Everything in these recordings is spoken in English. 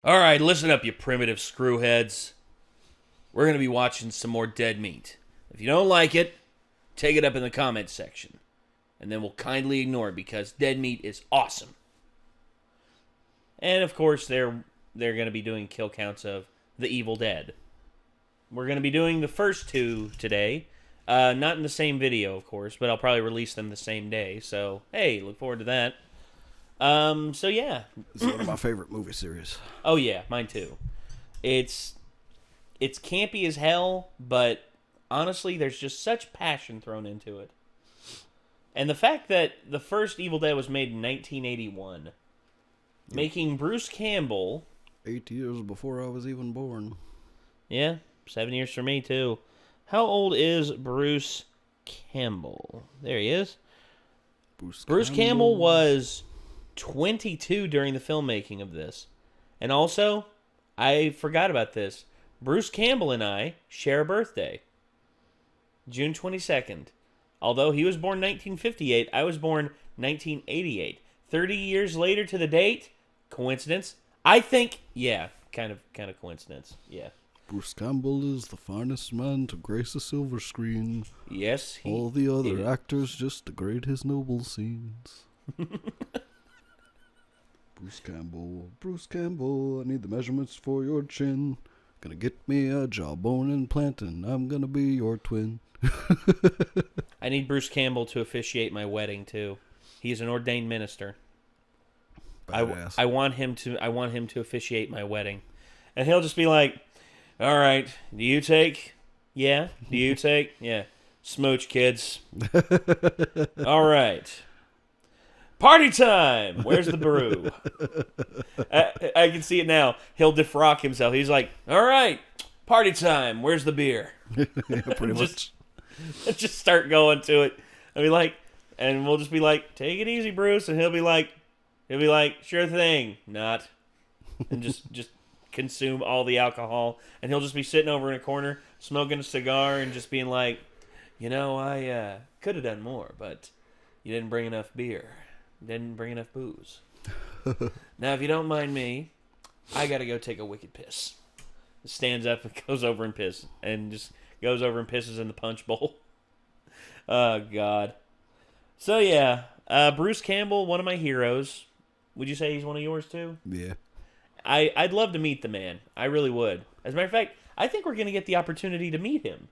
All right, listen up, you primitive screwheads. We're going to be watching some more Dead Meat. If you don't like it, take it up in the comments section. And then we'll kindly ignore it because Dead Meat is awesome. And of course, they're going to be doing kill counts of The Evil Dead. We're going to be doing the first two today. Not in the same video, of course, but I'll probably release them the same day. So, hey, look forward to that. So yeah. It's one of my favorite movie series. Oh yeah, mine too. It's campy as hell, but honestly, there's just such passion thrown into it. And the fact that the first Evil Dead was made in 1981, making Bruce Campbell... 8 years before I was even born. Yeah, 7 years for me, too. How old is Bruce Campbell? There he is. Bruce Campbell was 22 during the filmmaking of this. And also, I forgot about this. Bruce Campbell and I share a birthday. June 22nd. Although he was born 1958, I was born 1988. 30 years later to the date. Coincidence? I think, yeah, kind of coincidence. Yeah. Bruce Campbell is the finest man to grace a silver screen. Yes, he All the other is. actors just degrade his noble scenes. Bruce Campbell, I need the measurements for your chin. Gonna get me a jawbone implant and I'm gonna be your twin. I need Bruce Campbell to officiate my wedding too. He's an ordained minister. Badass. I want him to officiate my wedding. And he'll just be like, "All right, do you take? Yeah. Do you take? Yeah. Smooch, kids. All right. Party time. Where's the brew?" I can see it now. He'll defrock himself. He's like, "All right, party time. Where's the beer?" Yeah, pretty much. Just start going to it. I'll be like, and we'll just be like, "Take it easy, Bruce," and he'll be like, "Sure thing, not," and just consume all the alcohol, and he'll just be sitting over in a corner smoking a cigar and just being like, I could have done more, but you didn't bring enough beer, didn't bring enough booze. Now, if you don't mind me, I gotta go take a wicked piss. Stands up and goes over and pisses, and just goes over and pisses in the punch bowl. Oh, God. So, yeah. Bruce Campbell, one of my heroes. Would you say he's one of yours, too? Yeah. I'd love to meet the man. I really would. As a matter of fact, I think we're going to get the opportunity to meet him.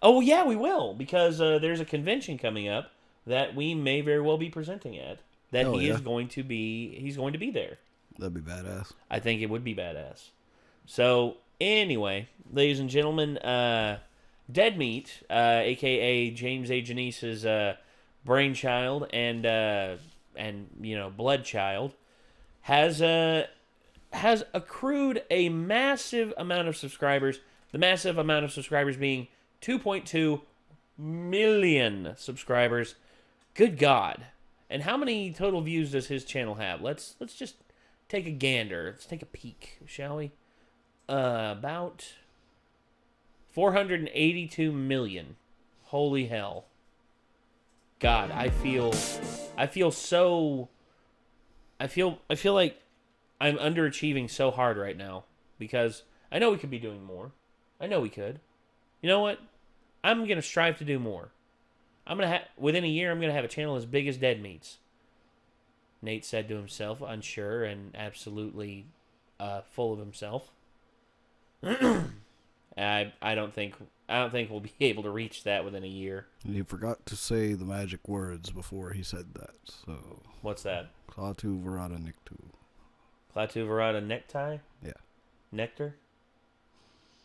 Oh, yeah, we will. Because there's a convention coming up that we may very well be presenting at. That he's going to be there. That'd be badass. I think it would be badass. So, anyway, ladies and gentlemen, Dead Meat, a.k.a. James A. Janice's brainchild and bloodchild, has accrued a massive amount of subscribers. The massive amount of subscribers being 2.2 million subscribers. Good God. And how many total views does his channel have? Let's just take a gander. Let's take a peek, shall we? About 482 million. Holy hell. God, I feel like I'm underachieving so hard right now because I know we could be doing more. I know we could. You know what? I'm going to strive to do more. Within a year, I'm going to have a channel as big as Dead Meat's. Nate said to himself, unsure and absolutely full of himself. I don't think we'll be able to reach that within a year. And he forgot to say the magic words before he said that. So What's that? Klaatu Verada Niktu. Klaatu Verada necktie? Yeah. Nectar?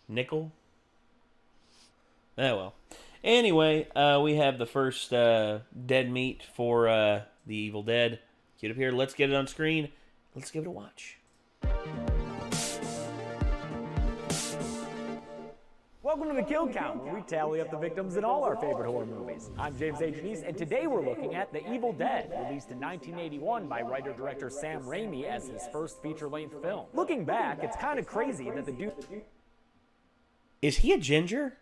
Nickel? Oh, well. Anyway, we have the first Dead Meat for The Evil Dead. Get up here. Let's get it on screen. Let's give it a watch. Welcome to the Kill Count, where we tally up the victims in all our favorite horror movies. I'm James A. Janice, and today we're looking at The Evil Dead, released in 1981 by writer-director Sam Raimi as his first feature-length film. Looking back, it's kind of crazy that the dude... Is he a ginger?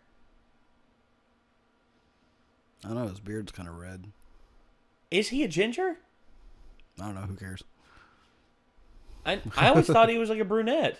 I don't know, his beard's kind of red. Is he a ginger? I don't know, who cares? I always thought he was like a brunette.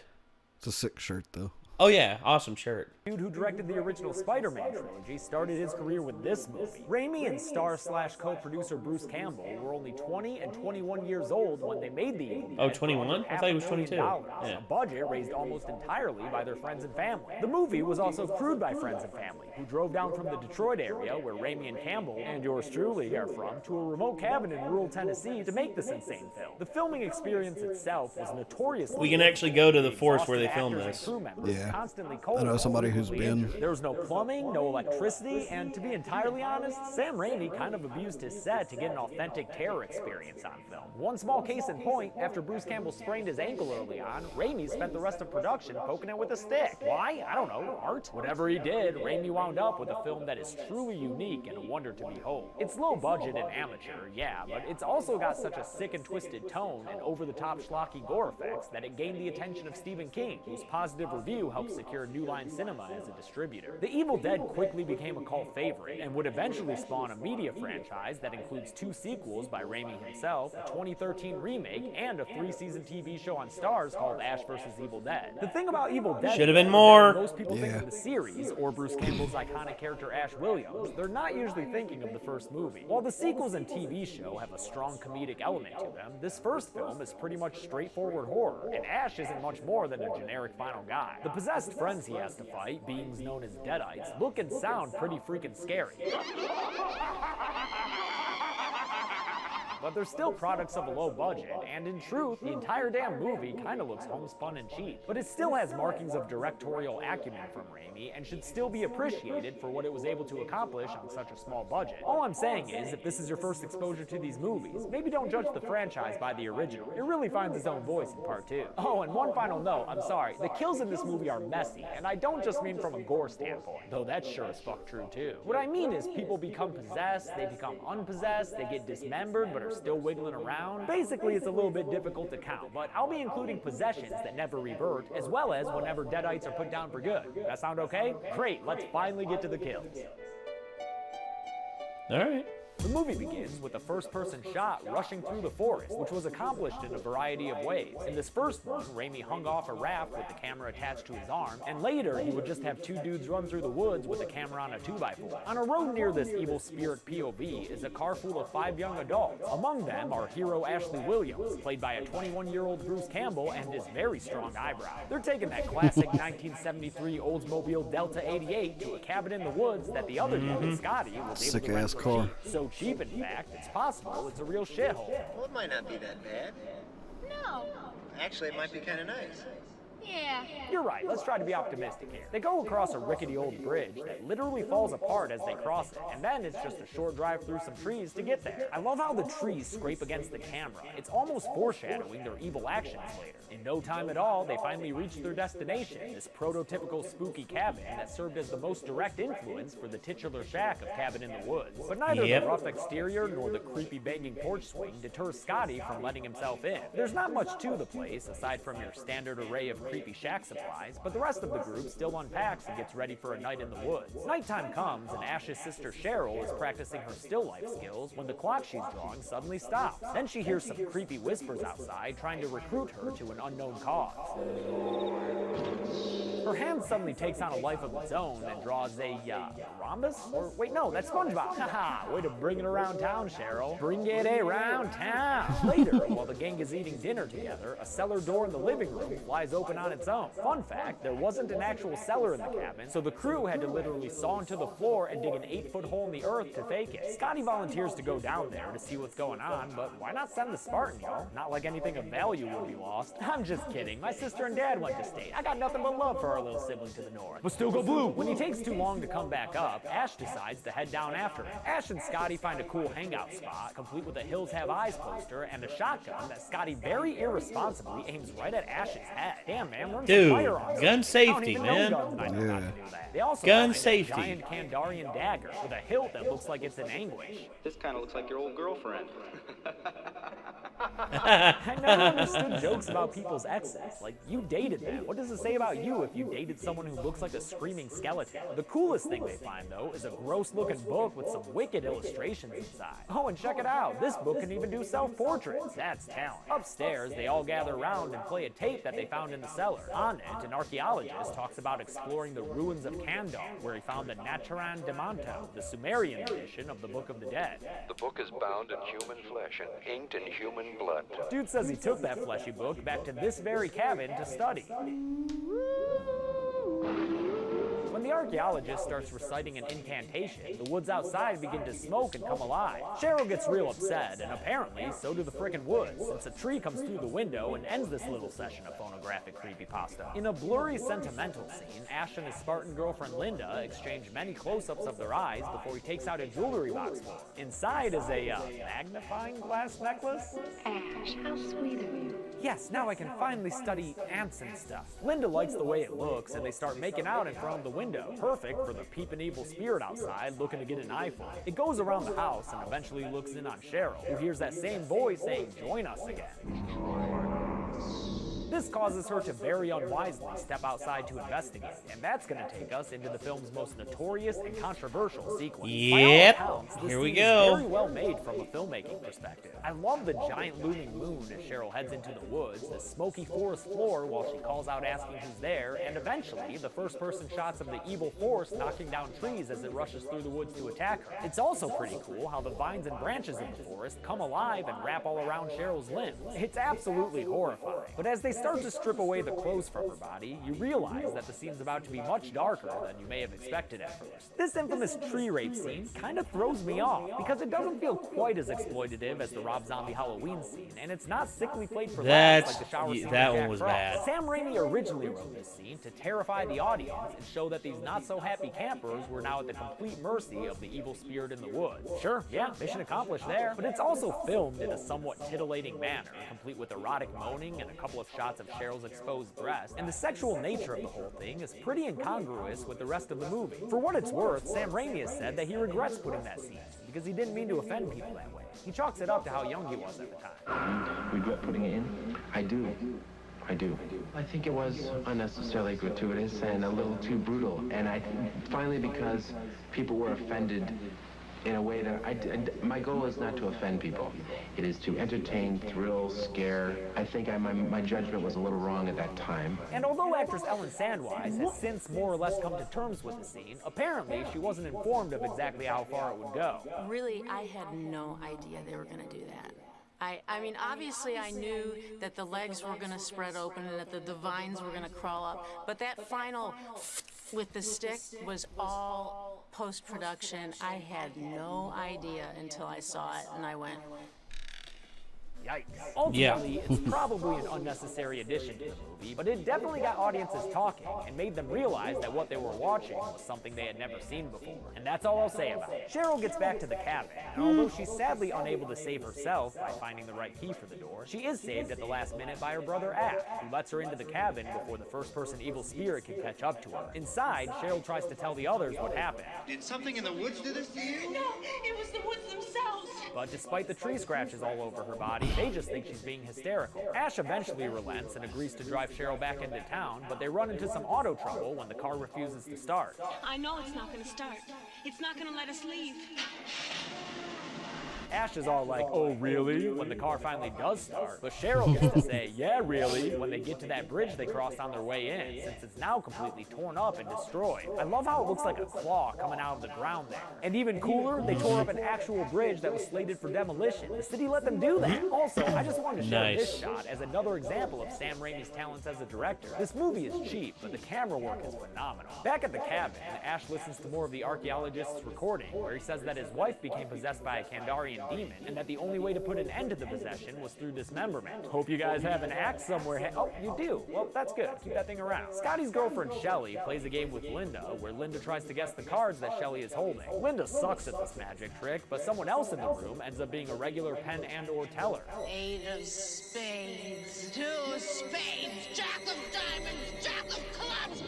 It's a sick shirt, though. Oh, yeah. Awesome shirt. Dude who directed the original Spider-Man trilogy started his career with this movie. Raimi and star/co-producer Bruce Campbell were only 20 and 21 years old when they made the Evil Dead. Oh, 21? I thought he was 22. Yeah. A budget raised almost entirely by their friends and family. The movie was also crewed by friends and family, who drove down from the Detroit area, where Raimi and Campbell, and yours truly, are from, to a remote cabin in rural Tennessee to make this insane film. The filming experience itself was notoriously... We can actually go to the forest where they filmed this. Yeah. Constantly I know somebody who's been. There was no plumbing, no electricity, and to be entirely honest, Sam Raimi kind of abused his set to get an authentic terror experience on film. One small case in point, after Bruce Campbell sprained his ankle early on, Raimi spent the rest of production poking it with a stick. Why? I don't know. Art? Whatever he did, Raimi wound up with a film that is truly unique and a wonder to behold. It's low budget and amateur, yeah, but it's also got such a sick and twisted tone and over-the-top schlocky gore effects that it gained the attention of Stephen King, whose positive review helped secure New Line Cinema as a distributor. The Evil Dead quickly became a cult favorite and would eventually spawn a media franchise that includes 2 sequels by Raimi himself, a 2013 remake, and a 3-season TV show on Starz called Ash vs. Evil Dead. The thing about Evil Dead should have been more. Most people think of the series or Bruce Campbell's iconic character Ash Williams. They're not usually thinking of the first movie. While the sequels and TV show have a strong comedic element to them, this first film is pretty much straightforward horror, and Ash isn't much more than a generic final guy. The possessed friends he has to fight, beings known as Deadites, look and sound pretty freaking scary. But they're still products of a low budget, and in truth, the entire damn movie kind of looks homespun and cheap. But it still has markings of directorial acumen from Raimi, and should still be appreciated for what it was able to accomplish on such a small budget. All I'm saying is, if this is your first exposure to these movies, maybe don't judge the franchise by the original. It really finds its own voice in part 2. Oh, and one final note, I'm sorry, the kills in this movie are messy, and I don't just mean from a gore standpoint, though that's sure as fuck true too. What I mean is people become possessed, they become unpossessed, they get dismembered but are still wiggling around. Basically, it's a little bit difficult to count, but I'll be including possessions that never revert, as well as whenever Deadites are put down for good. That sound okay? Great, let's finally get to the kills. All right. The movie begins with a first-person shot rushing through the forest, which was accomplished in a variety of ways. In this first one, Raimi hung off a raft with the camera attached to his arm, and later he would just have 2 dudes run through the woods with a camera on a 2x4. On a road near this evil spirit POV is a car full of 5 young adults. Among them are hero Ashley Williams, played by a 21-year-old Bruce Campbell and his very strong eyebrow. They're taking that classic 1973 Oldsmobile Delta 88 to a cabin in the woods that the other dude, Scotty, was able to rent for car. cheap. So cheap, in fact, it's possible it's a real shithole. Well, it might not be that bad. No. Actually, it might be kind of nice. Yeah. You're right, let's try to be optimistic here. They go across a rickety old bridge that literally falls apart as they cross it, and then it's just a short drive through some trees to get there. I love how the trees scrape against the camera. It's almost foreshadowing their evil actions later. In no time at all, they finally reach their destination, this prototypical spooky cabin that served as the most direct influence for the titular shack of Cabin in the Woods. But neither the rough exterior nor the creepy banging porch swing deters Scotty from letting himself in. There's not much to the place, aside from your standard array of creepy shack supplies, but the rest of the group still unpacks and gets ready for a night in the woods. Nighttime comes, and Ash's sister Cheryl is practicing her still life skills when the clock she's drawing suddenly stops. Then she hears some creepy whispers outside trying to recruit her to an unknown cause. Her hand suddenly takes on a life of its own and draws a, rhombus? Or, wait, no, that's SpongeBob. Haha, way to bring it around town, Cheryl. Bring it around town. Later, while the gang is eating dinner together, a cellar door in the living room flies open on its own. Fun fact, there wasn't an actual cellar in the cabin, so the crew had to literally saw into the floor and dig an 8-foot hole in the earth to fake it. Scotty volunteers to go down there to see what's going on, but why not send the Spartan, yo? Not like anything of value would be lost. I'm just kidding. My sister and dad went to state. I got nothing but love for our little sibling to the north. But still go blue! When he takes too long to come back up, Ash decides to head down after him. Ash and Scotty find a cool hangout spot, complete with a Hills Have Eyes poster and a shotgun that Scotty very irresponsibly aims right at Ash's head. Damn, man, learn some firearms. Gun safety, man. They also Gun find safety. a giant Kandarian dagger with a hilt that looks like it's in anguish. This kind of looks like your old girlfriend. I never understood jokes about people's exes. Like, you dated them. What does it say about you if you dated someone who looks like a screaming skeleton? The coolest thing they find, though, is a gross-looking book with some wicked illustrations inside. Oh, and check it out. This book can even do self-portraits. That's talent. Upstairs, they all gather around and play a tape that they found in the cellar. On it, an archaeologist talks about exploring the ruins of Kaun, where he found the Naturan Demanto, the Sumerian edition of the Book of the Dead. The book is bound in human flesh and inked in human blood. Dude says he took that fleshy book back to this very cabin to study. When the archaeologist starts reciting an incantation, the woods outside begin to smoke and come alive. Cheryl gets real upset, and apparently so do the frickin' woods, since a tree comes through the window and ends this little session of phonographic creepypasta. In a blurry, sentimental scene, Ash and his Spartan girlfriend Linda exchange many close-ups of their eyes before he takes out a jewelry box for her. Inside is a magnifying glass necklace? Ash, how sweet of you. Yes, now I can finally study ants and stuff. Linda likes the way it looks, and they start making out in front of the window. Perfect for the peeping evil spirit outside looking to get an eyeful. It goes around the house and eventually looks in on Cheryl, who hears that same voice saying, "Join us again." This causes her to very unwisely step outside to investigate, and that's going to take us into the film's most notorious and controversial sequence. Yep, By all accounts, this here we scene go. is very well made from a filmmaking perspective. I love the giant looming moon as Cheryl heads into the woods, the smoky forest floor while she calls out asking who's there, and eventually the first-person shots of the evil force knocking down trees as it rushes through the woods to attack her. It's also pretty cool how the vines and branches of the forest come alive and wrap all around Cheryl's limbs. It's absolutely horrifying. But as they start to strip away the clothes from her body, you realize that the scene's about to be much darker than you may have expected at first. This infamous tree rape scene kind of throws me off, because it doesn't feel quite as exploitative as the Rob Zombie Halloween scene, and it's not sickly played for laughs like the shower scene that with one Jack was Frost. bad. Sam Raimi originally wrote this scene to terrify the audience and show that these not-so-happy campers were now at the complete mercy of the evil spirit in the woods. Sure, yeah, mission accomplished there, but it's also filmed in a somewhat titillating manner, complete with erotic moaning and a couple of shots of Cheryl's exposed breast, and the sexual nature of the whole thing is pretty incongruous with the rest of the movie. For what it's worth, Sam Raimi has said that he regrets putting that scene in, because he didn't mean to offend people that way. He chalks it up to how young he was at the time. Regret putting it in? I do. I think it was unnecessarily gratuitous and a little too brutal. And finally, because people were offended in a way that my goal is not to offend people. It is to entertain, thrill, scare. I think my judgment was a little wrong at that time. And although actress Ellen Sandweiss has since more or less come to terms with the scene, apparently she wasn't informed of exactly how far it would go. Really, I had no idea they were going to do that. I mean, obviously I knew that the legs were going to spread open and that the vines were going to crawl up, but that final with the stick was all post-production. I had no idea until I saw it, and I went, Yikes. Ultimately, it's probably an unnecessary addition to the movie, but it definitely got audiences talking and made them realize that what they were watching was something they had never seen before. And that's all I'll say about it. Cheryl gets back to the cabin, and although she's sadly unable to save herself by finding the right key for the door, she is saved at the last minute by her brother Ash, who lets her into the cabin before the first-person evil spirit can catch up to her. Inside, Cheryl tries to tell the others what happened. Did something in the woods do this to you? No, it was the woods themselves. But despite the tree scratches all over her body, they just think she's being hysterical. Ash eventually relents and agrees to drive Cheryl back into town, but they run into some auto trouble when the car refuses to start. I know it's not going to start. It's not going to let us leave. Ash is all like, "Oh, really?" when the car finally does start, but Cheryl gets to say, "Yeah, really," when they get to that bridge they crossed on their way in, since it's now completely torn up and destroyed. I love how it looks like a claw coming out of the ground there. And even cooler, they tore up an actual bridge that was slated for demolition. The city let them do that. Also, I just wanted to show this shot as another example of Sam Raimi's talents as a director. This movie is cheap, but the camera work is phenomenal. Back at the cabin, Ash listens to more of the archaeologist's recording, where he says that his wife became possessed by a Kandarian demon, and that the only way to put an end to the possession was through dismemberment. Hope you guys have an axe somewhere. Oh, you do? Well, that's good. Keep that thing around. Scotty's girlfriend, Shelly, plays a game with Linda, where Linda tries to guess the cards that Shelly is holding. Linda sucks at this magic trick, but someone else in the room ends up being a regular pen and or teller. 8 of spades, 2 of spades, jack of diamonds, jack of clubs.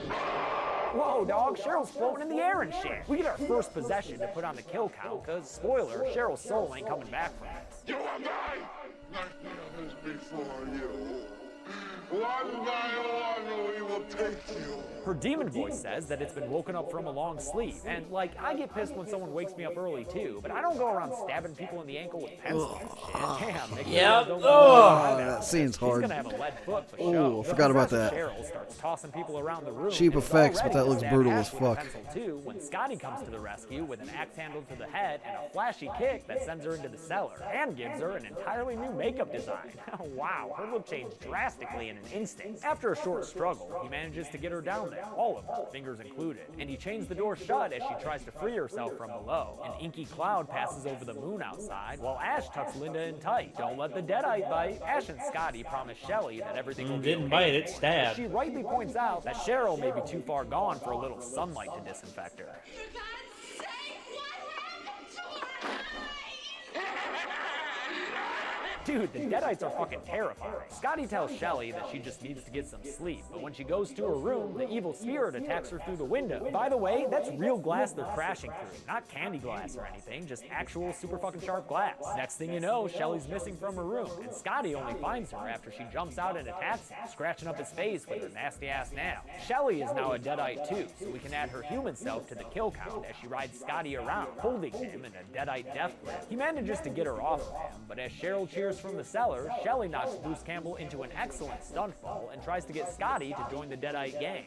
Whoa, dog, Cheryl's floating in the air and shit. We get our first possession to put on the kill count, because, spoiler, Cheryl's soul ain't coming back from it. You will die! like the others before you. One by one, we will take you. Her demon voice says that it's been woken up from a long sleep. And, like, I get pissed when someone wakes me up early, too, but I don't go around stabbing people in the ankle with pencils and shit. Damn, they don't that scene's hard. She's gonna have a lead foot for Oh, sure. I forgot about that. Cheryl starts tossing people around the room. Cheap and is effects, all but ready that to looks stab brutal Ash as with a fuck. pencil, too, when Scotty comes to the rescue with an axe handle to the head and a flashy kick that sends her into the cellar and gives her an entirely new makeup design. Wow, her look changed drastically in an instant. After a short struggle, he manages to get her down there, all of her, fingers included, and he chains the door shut as she tries to free herself from below. An inky cloud passes over the moon outside, while Ash tucks Linda in tight. Don't let the Deadite bite. Ash and Scotty promise Shelly that everything will be Didn't okay. bite it, stabbed. She rightly points out that Cheryl may be too far gone for a little sunlight to disinfect her. For God's sake, what happened to her Dude, the Deadites are fucking terrifying. Scotty tells Shelly that she just needs to get some sleep, but when she goes to her room, the evil spirit attacks her through the window. By the way, that's real glass they're crashing through, not candy glass or anything, just actual super fucking sharp glass. Next thing you know, Shelly's missing from her room, and Scotty only finds her after she jumps out and attacks him, scratching up his face with her nasty ass nail. Shelly is now a Deadite too, so we can add her human self to the kill count as she rides Scotty around, holding him in a Deadite death grip. He manages to get her off of him, but as Cheryl cheers from the cellar, Shelly knocks Bruce Campbell into an excellent stunt fall and tries to get Scotty to join the Deadite gang.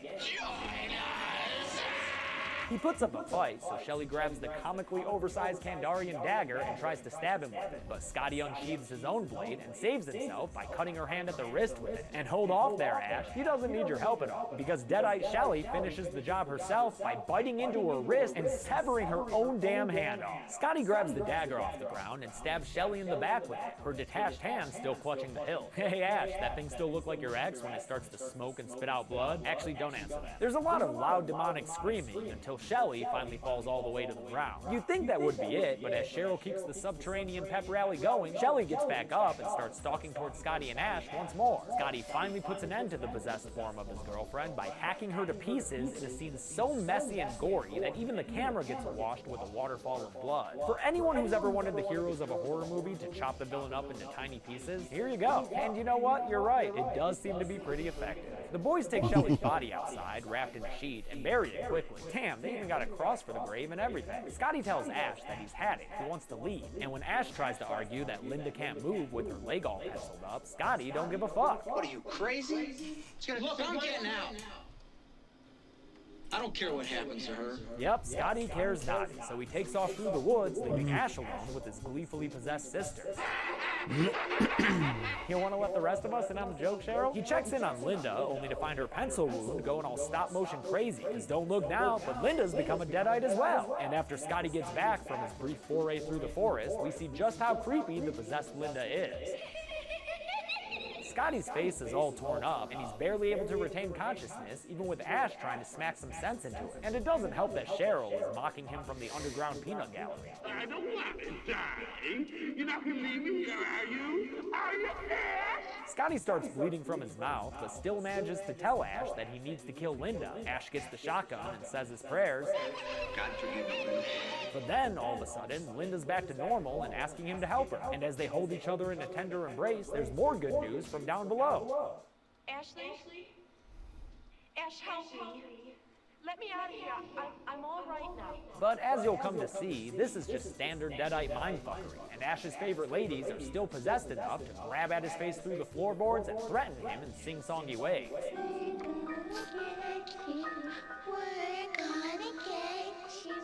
He puts up a fight, so Shelly grabs the comically oversized Kandarian dagger and tries to stab him with it, but Scotty unsheathes his own blade and saves himself by cutting her hand at the wrist with it. And hold off there, Ash, he doesn't need your help at all, because Deadite Shelly finishes the job herself by biting into her wrist and severing her own damn hand off. Scotty grabs the dagger off the ground and stabs Shelly in the back with it, her detached hand still clutching the hilt. Hey Ash, that thing still look like your ex when it starts to smoke and spit out blood? Actually, don't answer that. There's a lot of loud demonic screaming until Shelly finally falls all the way to the ground. You'd think that would be it, but as Cheryl keeps the subterranean pep rally going, Shelly gets back up and starts stalking towards Scotty and Ash once more. Scotty finally puts an end to the possessed form of his girlfriend by hacking her to pieces in a scene so messy and gory that even the camera gets washed with a waterfall of blood. For anyone who's ever wanted the heroes of a horror movie to chop the villain up into tiny pieces, here you go. And you know what? You're right. It does seem to be pretty effective. The boys take Shelly's body outside, wrapped in a sheet, and bury it quickly. Damn, they even got a cross for the grave and everything. Scotty tells Ash that he's had it. He wants to leave. And when Ash tries to argue that Linda can't move with her leg all penciled up, Scotty don't give a fuck. What are you, crazy? Look, I'm getting out. I don't care what happens to her. Yep, Scotty cares not, so he takes off through the woods, leaving Ash alone with his gleefully possessed sisters. You want to let the rest of us in on the joke, Cheryl? He checks in on Linda, only to find her pencil wound going all stop-motion crazy. Because don't look now, but Linda's become a Deadite as well. And after Scotty gets back from his brief foray through the forest, we see just how creepy the possessed Linda is. Scotty's face is all torn up, and he's barely able to retain consciousness, even with Ash trying to smack some sense into him. And it doesn't help that Cheryl is mocking him from the underground peanut gallery. I don't want to die. You're not going to leave me here, are you? Are you, Ash? Scotty starts bleeding from his mouth, but still manages to tell Ash that he needs to kill Linda. Ash gets the shotgun and says his prayers. God forgive me, Linda. But then, all of a sudden, Linda's back to normal and asking him to help her. And as they hold each other in a tender embrace, there's more good news from down below. Ashley? Ash, help me. Let me out of here. I'm all right now. But as you'll come to see, this is just standard Deadite mindfuckery, and Ash's favorite ladies are still possessed enough to grab at his face through the floorboards and threaten him in sing-songy ways.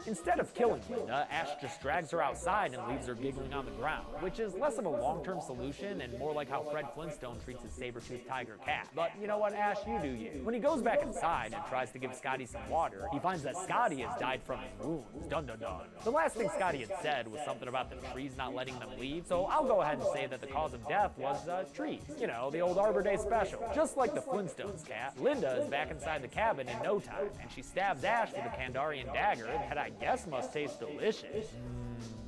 Instead of killing Linda, Ash just drags her outside and leaves her giggling on the ground, which is less of a long-term solution and more like how Fred Flintstone treats his saber-toothed tiger cat. But you know what, Ash, you do you. When he goes back inside and tries to give Scotty some water, he finds that Scotty has died from his wounds. Dun dun dun. The last thing Scotty had said was something about the trees not letting them leave, so I'll go ahead and say that the cause of death was trees. You know, the old Arbor Day special. Just like the Flintstones cat, Linda is back inside the cabin in no time, and she stabs Ash with a Kandarian dagger that I guess must taste delicious.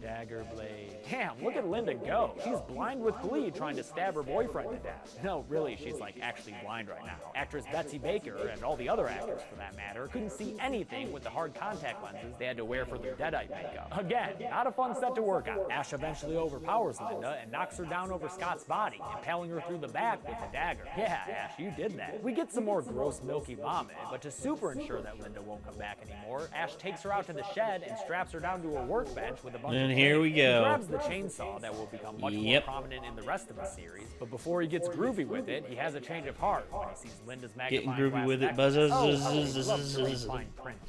Dagger blade. Damn, look at Linda go. She's blind with glee trying to stab her boyfriend to death. No, really, she's like actually blind right now. Actress Betsy Baker, and all the other actors for that matter, couldn't see anything with the hard contact lenses they had to wear for their Deadite makeup. Again, not a fun set to work on. Ash eventually overpowers Linda and knocks her down over Scott's body, impaling her through the back with the dagger. Yeah, Ash, you did that. We get some more gross milky vomit, but to super ensure that Linda won't come back anymore, Ash takes her out to the shed and straps her down to a workbench with a bunch of here we go. He grabs the chainsaw that will become much more prominent in the rest of the series, but before he gets groovy with it, he has a change of heart when he sees Linda's magnifying Getting groovy with it, buzzes.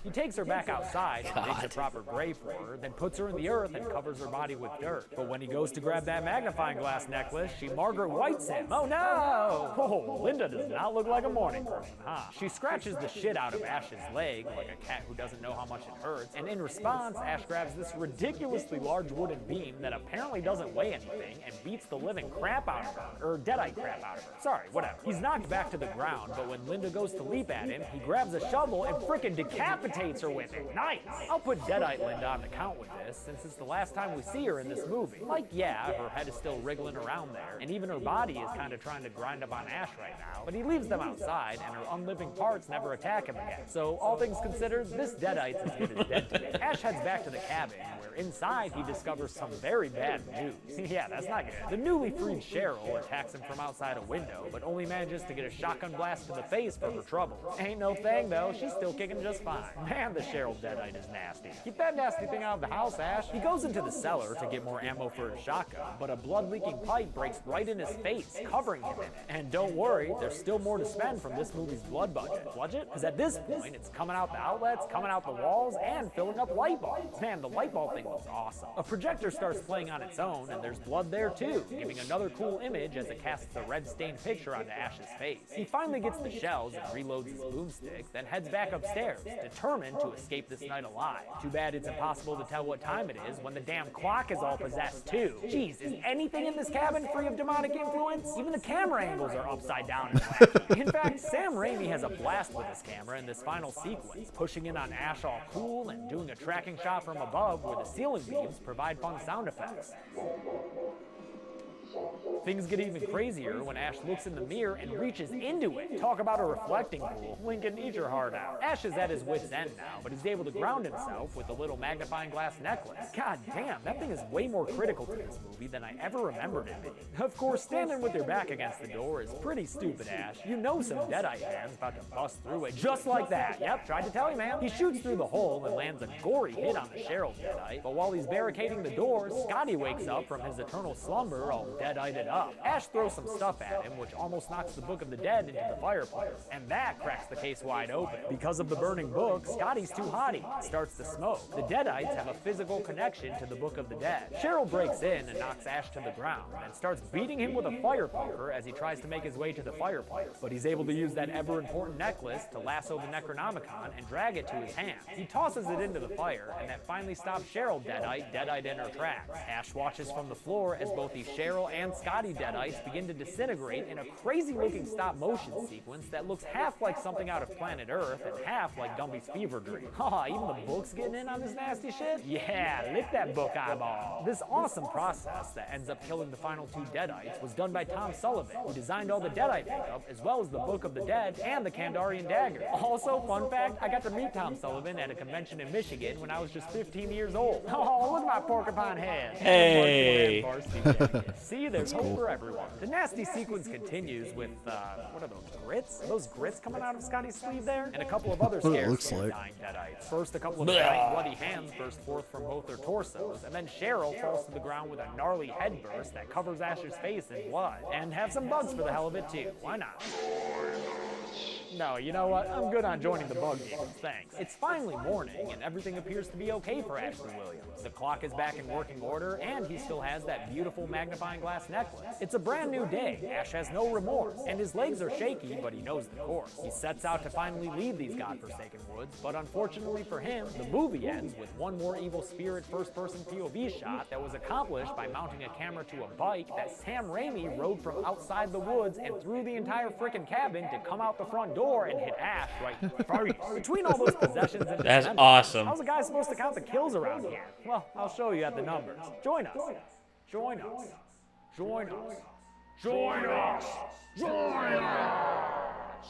He takes her back outside and makes a proper grave for her, then puts her in the earth and covers her body with dirt. But when he goes to grab that magnifying glass necklace, she Margaret Whites him. Oh no! Oh, Linda does not look like a morning person, huh? She scratches the shit out of Ash's leg, like a cat who doesn't know how much it hurts, and in response, Ash grabs this ridiculously large wooden beam that apparently doesn't weigh anything and beats the living crap out of her. Or Deadite crap out of her. Sorry, whatever. He's knocked back to the ground, but when Linda goes to leap at him, he grabs a shovel and frickin' decapitates her with it. Nice! I'll put Deadite Linda on the count with this, since it's the last time we see her in this movie. Like, yeah, her head is still wriggling around there, and even her body is kind of trying to grind up on Ash right now, but he leaves them outside, and her unliving parts never attack him again. So, all things considered, this Deadite's as good as dead to me. Ash heads back to the cabin, where inside he discovers some very bad news. Yeah, that's not good. The newly freed Cheryl attacks him from outside a window, but only manages to get a shotgun blast to the face for her trouble. Ain't no thing, though. She's still kicking just fine. Man, the Cheryl Deadite is nasty. Keep that nasty thing out of the house, Ash. He goes into the cellar to get more ammo for his shotgun, but a blood-leaking pipe breaks right in his face, covering him in it. And don't worry, there's still more to spend from this movie's blood budget. Budget? Because at this point, it's coming out the outlets, coming out the walls, and filling up light bulbs. Man, the light bulb thing looks awesome. A projector starts playing on its own, and there's blood there too, giving another cool image as it casts a red-stained picture onto Ash's face. He finally gets the shells and reloads his boomstick, then heads back upstairs, determined to escape this night alive. Too bad it's impossible to tell what time it is when the damn clock is all possessed too. Jeez, is anything in this cabin free of demonic influence? Even the camera angles are upside down and wacky. In fact, Sam Raimi has a blast with his camera in this final sequence, pushing in on Ash all cool and doing a tracking shot from above where the ceiling beams provide fun sound effects. Things get even crazier when Ash looks in the mirror and reaches into it. Talk about a reflecting pool. Lincoln, eat your heart out. Ash is at his wit's end now, but he's able to ground himself with a little magnifying glass necklace. God damn, that thing is way more critical to this movie than I ever remembered it being. Of course, standing with your back against the door is pretty stupid, Ash. You know some Deadite man's about to bust through it just like that. Yep, tried to tell you, man. He shoots through the hole and lands a gory hit on the Cheryl Deadite, but while he's barricading the door, Scotty wakes up from his eternal slumber all Deadited up. Ash throws some stuff at him, which almost knocks the Book of the Dead into the fireplace, and that cracks the case wide open. Because of the burning book, Scotty's too hotty and starts to smoke. The Deadites have a physical connection to the Book of the Dead. Cheryl breaks in and knocks Ash to the ground, and starts beating him with a fire poker as he tries to make his way to the fireplace, but he's able to use that ever-important necklace to lasso the Necronomicon and drag it to his hand. He tosses it into the fire, and that finally stops Cheryl Deadite in her tracks. Ash watches from the floor as both the Cheryl and Scotty Deadites begin to disintegrate in a crazy-looking stop-motion sequence that looks half like something out of Planet Earth and half like Gumby's fever dream. Haha, even the book's getting in on this nasty shit? Yeah, lick that book eyeball. This awesome process that ends up killing the final two Deadites was done by Tom Sullivan, who designed all the Deadite makeup, as well as the Book of the Dead and the Kandarian dagger. Also, fun fact, I got to meet Tom Sullivan at a convention in Michigan when I was just 15 years old. Oh, look at my porcupine head. Hey. See, there's hope for everyone. The nasty sequence continues with, what are those, grits? Are those grits coming out of Scotty's sleeve there? And a couple of other scared dying Deadites. First, a couple of giant bloody hands burst forth from both their torsos, and then Cheryl falls to the ground with a gnarly head burst that covers Ash's face in blood. And have some bugs for the hell of it, too. Why not? No, you know what? I'm good on joining the bug game. Thanks. It's finally morning, and everything appears to be okay for Ashley Williams. The clock is back in working order, and he still has that beautiful magnifying glass necklace. It's a brand new day. Ash has no remorse, and his legs are shaky, but he knows the course. He sets out to finally leave these godforsaken woods, but unfortunately for him, the movie ends with one more evil spirit first-person POV shot that was accomplished by mounting a camera to a bike that Sam Raimi rode from outside the woods and through the entire frickin' cabin to come out the front door. door and hit Ash right in the face. Between all those possessions and That's dismembers, awesome. how's a guy supposed to count the kills around here? Well, I'll show you at the numbers. Join us. Join us. Join us. Join us. Join us.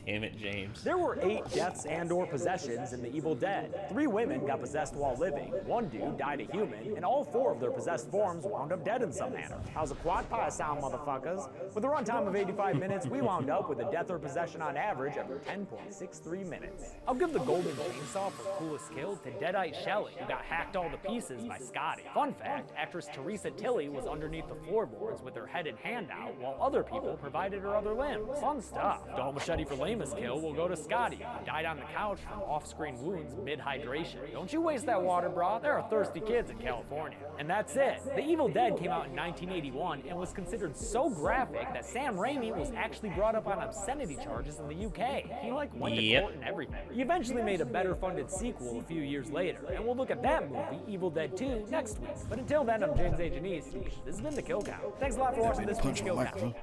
Damn it, James. There were 8 deaths and/or possessions in The Evil Dead. 3 women got possessed while living, 1 dude died a human, and all 4 of their possessed forms wound up dead in some manner. How's a quad pie sound, motherfuckers? With a runtime of 85 minutes, we wound up with a death or possession on average every 10.63 minutes. I'll give the golden chainsaw for coolest kill to Deadite Shelley, who got hacked all to pieces by Scotty. Fun fact, actress Teresa Tilley was underneath the floorboards with her head and hand out, while other people provided her other limbs. Fun stuff. Dull machete for lamest kill will go to Scotty, who died on the couch from off-screen wounds mid-hydration. Don't you waste that water, brah. There are thirsty kids in California. And that's it. The Evil Dead came out in 1981 and was considered so graphic that Sam Raimi was actually brought up on obscenity charges in the UK. He went to court and everything. He eventually made a better-funded sequel a few years later, and we'll look at that movie, Evil Dead 2, next week. But until then, I'm James A. Janice. This has been The Kill Count. Thanks a lot for watching this week's Kill Count.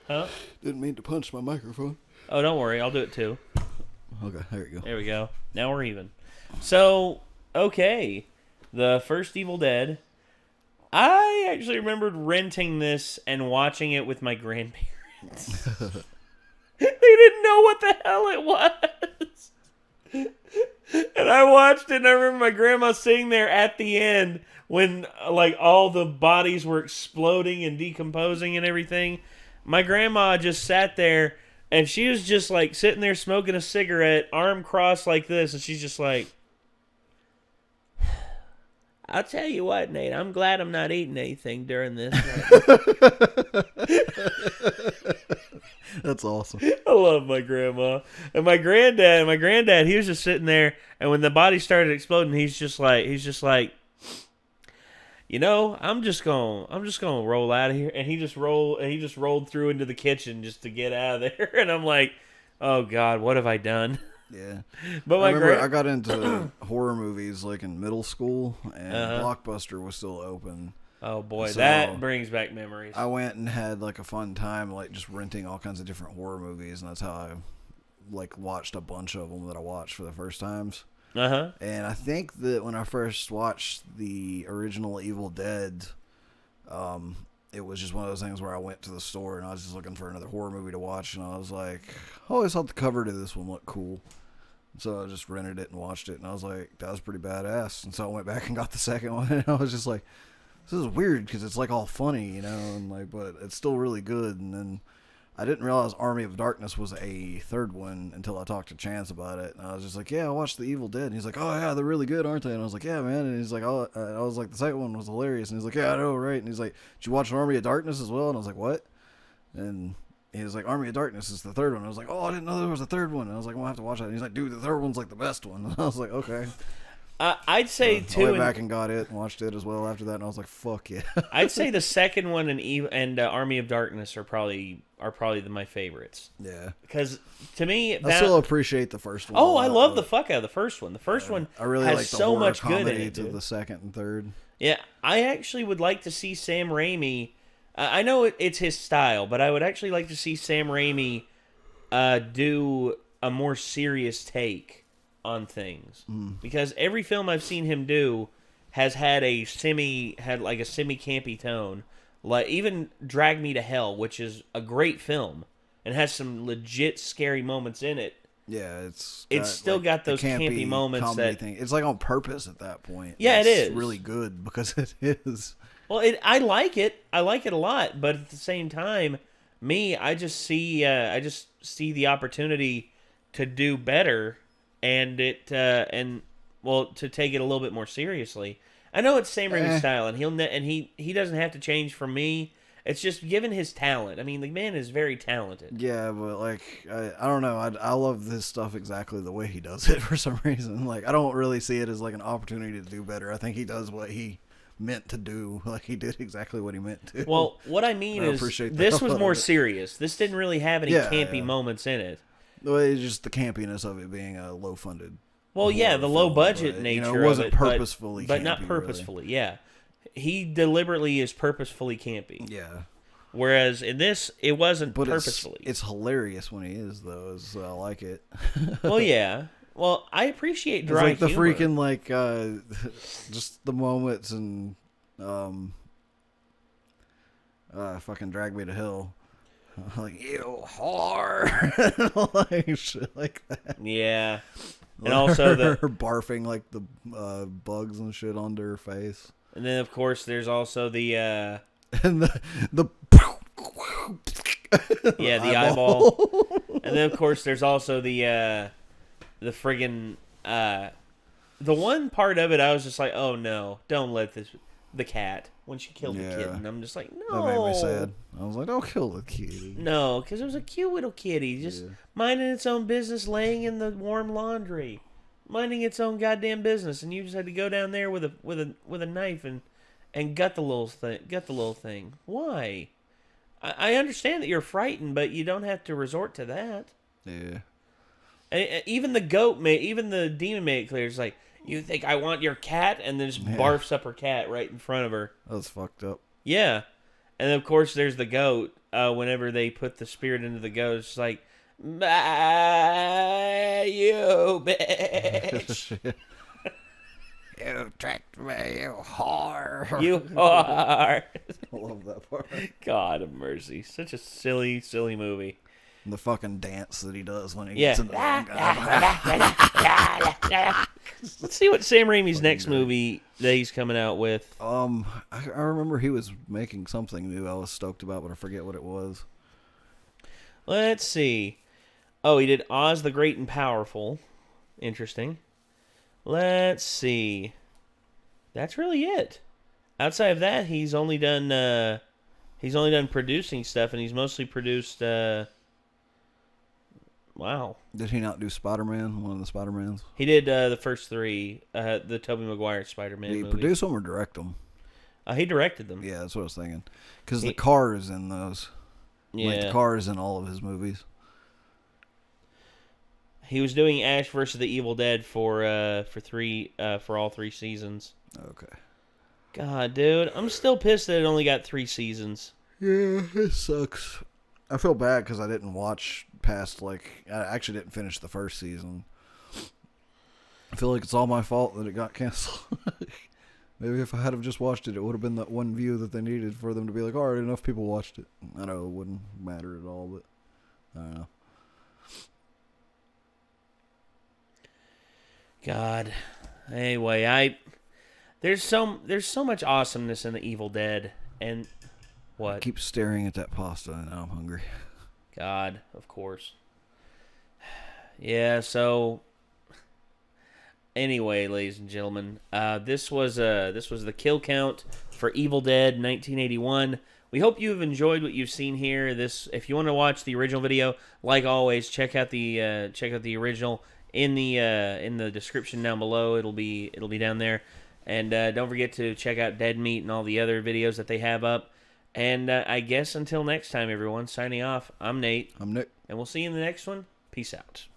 Huh? Didn't mean to punch my microphone. Oh, don't worry. I'll do it too. Okay, there you go. There we go. Now we're even. So, okay. The first Evil Dead. I actually remembered renting this and watching it with my grandparents. They didn't know what the hell it was. And I watched it, and I remember my grandma sitting there at the end when, like, all the bodies were exploding and decomposing and everything. My grandma just sat there, and she was just, like, sitting there smoking a cigarette, arm crossed like this, and she's just like, I'll tell you what, Nate, I'm glad I'm not eating anything during this. That's awesome. I love my grandma. And my granddad, he was just sitting there, and when the body started exploding, he's just like, you know, I'm just gonna roll out of here. And he just rolled through into the kitchen just to get out of there. And I'm like, oh God, what have I done? Yeah. But I got into horror movies like in middle school, and Blockbuster was still open. Oh boy, so that brings back memories. I went and had like a fun time, like just renting all kinds of different horror movies, and that's how I like watched a bunch of them that I watched for the first times. And I think that when I first watched the original Evil Dead, it was just one of those things where I went to the store and I was just looking for another horror movie to watch, and I was like, I always thought the cover to this one looked cool. So I just rented it and watched it, and I was like, that was pretty badass. And so I went back and got the second one, and I was just like, this is weird because it's like all funny, you know, and like, but it's still really good. And then I didn't realize Army of Darkness was a third one until I talked to Chance about it, and I was just like, yeah, I watched The Evil Dead, and he's like, oh yeah, they're really good, aren't they? And I was like, yeah, man. And he's like, oh, I was like, the second one was hilarious, and he's like, yeah, I know, right? And he's like, did you watch Army of Darkness as well? And I was like, what? And he was like, Army of Darkness is the third one. I was like, oh, I didn't know there was a third one. And I was like, well, I have to watch that. And he's like, dude, the third one's like the best one. And I was like, okay. I'd say too. I went back and got it and watched it as well after that, and I was like, "Fuck yeah!" I'd say the second one and Army of Darkness are probably my favorites. Yeah, because to me, I still appreciate the first one. Oh, I love the fuck out of the first one. The first one I really has like the so horror much good in it. To the second and third. Yeah, I actually would like to see Sam Raimi. I know it's his style, but I would actually like to see Sam Raimi do a more serious take on things, because every film I've seen him do has had a semi campy tone. Like even Drag Me to Hell, which is a great film and has some legit scary moments in it. Yeah, it's still like got those campy moments that thing. It's like on purpose at that point. Yeah, it's it is really good because it is. Well, I like it. I like it a lot, but at the same time, I just see the opportunity to do better. And to take it a little bit more seriously. I know it's Sam Raimi's style, and he doesn't have to change for me. It's just given his talent. I mean, the man is very talented. Yeah, but like I don't know. I love this stuff exactly the way he does it for some reason. Like I don't really see it as like an opportunity to do better. I think he does what he meant to do. Like he did exactly what he meant to. Well, what I mean is this was more serious. This didn't really have any campy moments in it. It's just the campiness of it being a low-funded. Well, yeah, the low-budget nature it wasn't of it, purposefully but campy, not purposefully. Really. Yeah, he deliberately is purposefully campy. Yeah, Whereas in this, it wasn't But purposefully. It's hilarious when he is, though. So I like it. Well, yeah. Well, I appreciate dry it's like humor. the freaking, like, just the moments and, fucking Drag Me to Hell. Like, ew, whore. Like, shit like that. Yeah. And also her barfing, like, the bugs and shit onto her face. And then, of course, there's also the... and the yeah, the eyeball. And then, of course, there's also the friggin'... the one part of it, I was just like, oh, no, don't let this... The cat, when she killed the kitten. I'm just like, no. That made me sad. I was like, don't kill the kitty. No, because it was a cute little kitty. Just minding its own business, laying in the warm laundry. Minding its own goddamn business. And you just had to go down there with a knife and gut the little thing. Why? I understand that you're frightened, but you don't have to resort to that. Yeah. And even the goat even the demon made it clear. It's like, you think I want your cat? And then just barfs up her cat right in front of her. That was fucked up. Yeah. And then, of course, there's the goat. Whenever they put the spirit into the goat, it's like, bah, you bitch. You tricked me, you whore. You whore. I love that part. God of mercy. Such a silly, silly movie. And the fucking dance that he does when he gets in the Let's see what Sam Raimi's next movie that he's coming out with. I remember he was making something new I was stoked about, but I forget what it was. Let's see. Oh, he did Oz the Great and Powerful. Interesting. Let's see. That's really it. Outside of that, he's only done producing stuff, and he's mostly produced wow. Did he not do Spider-Man, one of the Spider-Mans? He did the first three, the Tobey Maguire Spider-Man Did he movies. produce them or direct them? He directed them. Yeah, that's what I was thinking. Because the car is in those. Yeah. Like, the car is in all of his movies. He was doing Ash vs. the Evil Dead for all 3 seasons. Okay. God, dude, I'm still pissed that it only got 3 seasons. Yeah, it sucks. I feel bad because I didn't watch past, like, I actually didn't finish the first season. I feel like it's all my fault that it got canceled. Maybe if I had have just watched it, it would have been that one view that they needed for them to be like, all right, enough people watched it. I know it wouldn't matter at all, but I don't know. God. Anyway, there's so much awesomeness in the Evil Dead, and what? I keep staring at that pasta and now I'm hungry. God, of course. Yeah, so anyway, ladies and gentlemen, this was the kill count for Evil Dead 1981. We hope you have enjoyed what you've seen here. If you want to watch the original video, like always, check out the original in the description down below. It'll be down there, and don't forget to check out Dead Meat and all the other videos that they have up. And I guess until next time, everyone. Signing off. I'm Nate. I'm Nick, and we'll see you in the next one. Peace out.